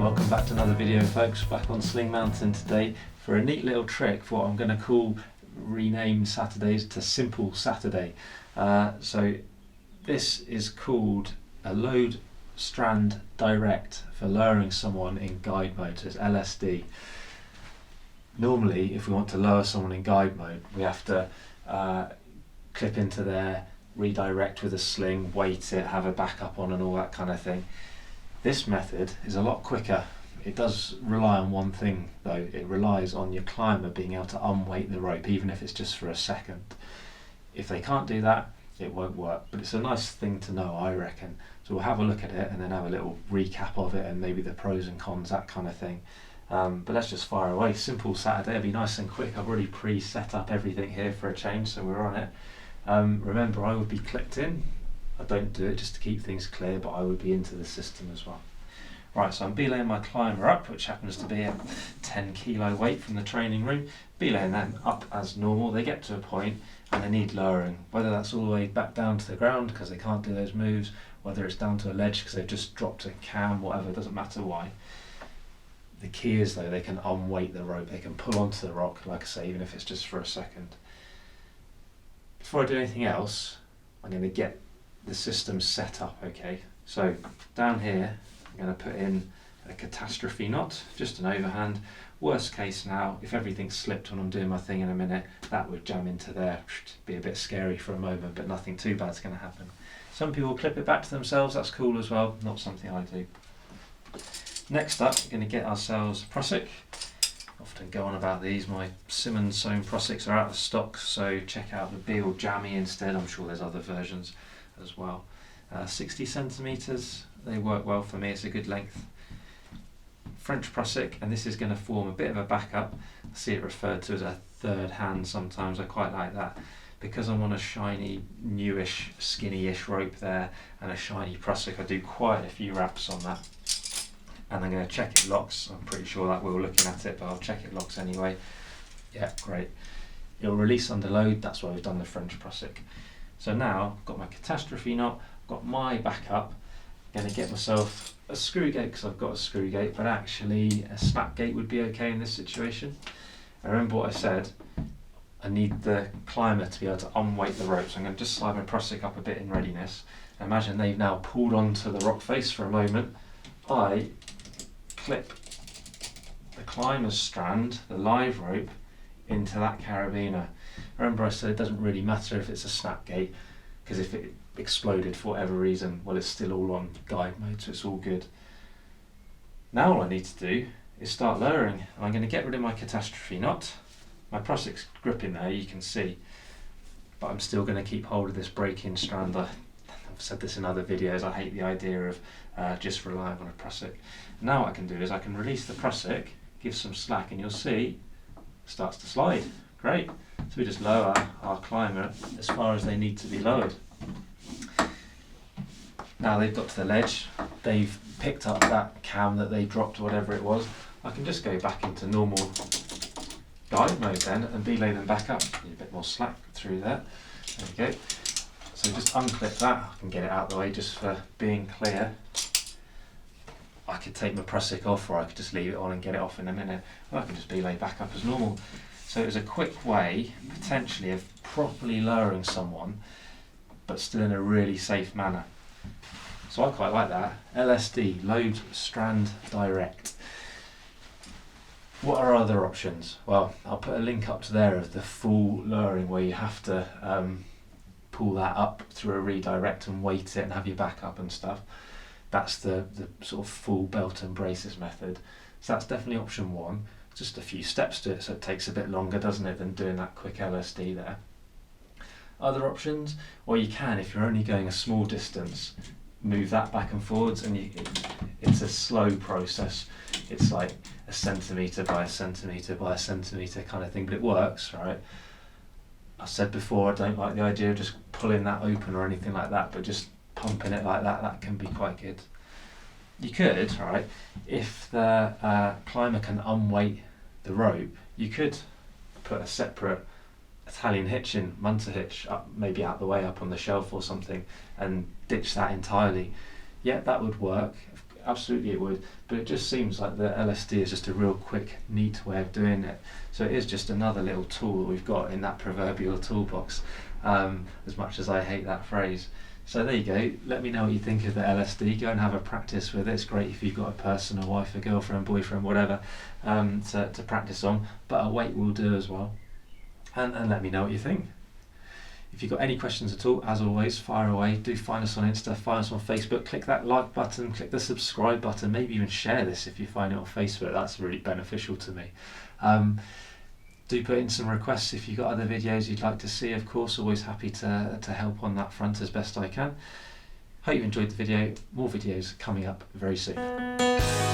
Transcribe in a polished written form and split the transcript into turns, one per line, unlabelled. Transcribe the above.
welcome back to another video folks, back on Sling Mountain today for a neat little trick for what I'm going to rename Saturdays to Simple Saturday. So this is called a load Strand Direct for lowering someone in guide mode, so it's LSD. Normally if we want to lower someone in guide mode we have to clip into there, redirect with a sling, weight it, have a backup on and all that kind of thing. This method is a lot quicker. It does rely on one thing though, it relies on your climber being able to unweight the rope even if it's just for a second. If they can't do that, it won't work, but it's a nice thing to know, I reckon. So we'll have a look at it and then have a little recap of it and maybe the pros and cons, that kind of thing. But let's just fire away. Simple Saturday, it'll be nice and quick. I've already pre-set up everything here for a change, so we're on it. Remember, I would be clicked in. I don't do it just to keep things clear, but I would be into the system as well. Right, so I'm belaying my climber up, which happens to be a 10 kilo weight from the training room. Belaying them up as normal. They get to a point and they need lowering, whether that's all the way back down to the ground because they can't do those moves, whether it's down to a ledge because they've just dropped a cam, whatever, it doesn't matter why. The key is though, they can unweight the rope, they can pull onto the rock, like I say, even if it's just for a second. Before I do anything else, I'm going to get the system set up, okay? So down here, I'm going to put in a catastrophe knot, just an overhand. Worst case now, if everything slipped when I'm doing my thing in a minute, that would jam into there, be a bit scary for a moment, but nothing too bad's going to happen. Some people clip it back to themselves, that's cool as well, not something I do. Next up, we're going to get ourselves a prusik. Often go on about these, my Simmons sewn prusiks are out of stock, so check out the Beal Jammy instead, I'm sure there's other versions as well. 60 centimetres, they work well for me, it's a good length. French prusik, and this is going to form a bit of a backup. I see it referred to as a third hand sometimes, I quite like that. Because I'm on a shiny, newish, skinny-ish rope there and a shiny prusik, I do quite a few wraps on that. And I'm going to check it locks. I'm pretty sure that we were looking at it, but I'll check it locks anyway. Yeah, great. It'll release under load, that's why we've done the French prusik. So now I've got my catastrophe knot, I've got my backup. I'm going to get myself a screw gate because I've got a screw gate, but actually a snap gate would be okay in this situation. I remember what I said, I need the climber to be able to unweight the rope, so I'm going to just slide my prusik up a bit in readiness. Imagine they've now pulled onto the rock face for a moment. I clip the climber's strand, the live rope, into that carabiner. Remember I said it doesn't really matter if it's a snap gate, because if it exploded for whatever reason, well, it's still all on guide mode, so it's all good. Now all I need to do is start lowering, and I'm going to get rid of my catastrophe knot. My prusik's gripping there, you can see, but I'm still going to keep hold of this break-in strand. I've said this in other videos, I hate the idea of just relying on a prusik. Now what I can do is I can release the prusik, give some slack, and you'll see it starts to slide. Great. So we just lower our climber as far as they need to be lowered. Now they've got to the ledge, they've picked up that cam that they dropped, whatever it was. I can just go back into normal guide mode then and belay them back up. Need a bit more slack through there. There we go. So just unclip that, I can get it out of the way just for being clear. I could take my prusik off or I could just leave it on and get it off in a minute. Or I can just belay back up as normal. So it was a quick way, potentially, of properly lowering someone, but still in a really safe manner. So I quite like that. LSD, Load Strand Direct. What are other options? Well, I'll put a link up to there of the full lowering where you have to pull that up through a redirect and weight it and have your backup and stuff. That's the sort of full belt and braces method. So that's definitely option one. Just a few steps to it, so it takes a bit longer, doesn't it, than doing that quick LSD there. Other options, or you can, if you're only going a small distance, move that back and forwards, and it's a slow process. It's like a centimetre by a centimetre by a centimetre kind of thing, but it works, right? I said before, I don't like the idea of just pulling that open or anything like that, but just pumping it like that, that can be quite good. You could, right, if the climber can unweight the rope, you could put a separate Italian hitch in, Munter hitch, up, maybe out the way up on the shelf or something, and ditch that entirely. Yeah, that would work. absolutely it would, but it just seems like the LSD is just a real quick, neat way of doing it. So it is just another little tool that we've got in that proverbial toolbox, as much as I hate that phrase. So there you go. Let me know what you think of the LSD. Go and have a practice with it. It's great if you've got a person, a wife, a girlfriend, boyfriend, whatever, to practice on. But a weight will do as well. And let me know what you think. If you've got any questions at all, as always, fire away. Do find us on Insta, find us on Facebook. Click that like button, click the subscribe button. Maybe even share this if you find it on Facebook. That's really beneficial to me. Do put in some requests if you've got other videos you'd like to see, of course. Always happy to help on that front as best I can. Hope you enjoyed the video. More videos coming up very soon.